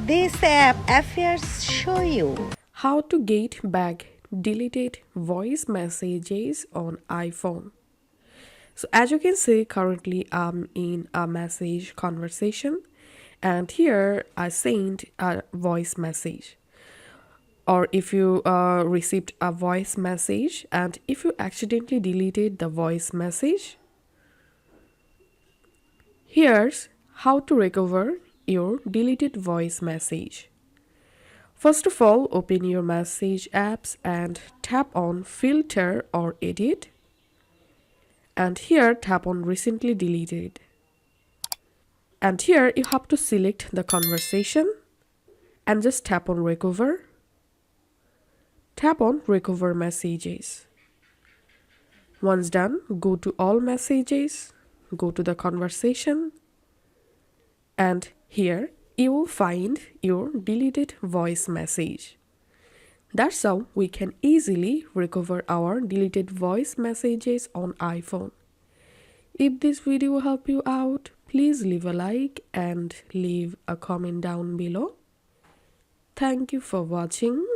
This app affairs show you. How to get back deleted voice messages on iPhone. So as you can see, currently I'm in a message conversation and here I sent a voice message. Or if you received a voice message and if you accidentally deleted the voice message, here's how to recover your deleted voice message. First of all, open your message apps and tap on filter or edit, and here tap on recently deleted. And here you have to select the conversation and just tap on recover. Tap on recover messages. Once done, go to all messages, go to the conversation, and here you will find your deleted voice message. That's how we can easily recover our deleted voice messages on iPhone. If this video helped you out, please leave a like and leave a comment down below. Thank you for watching.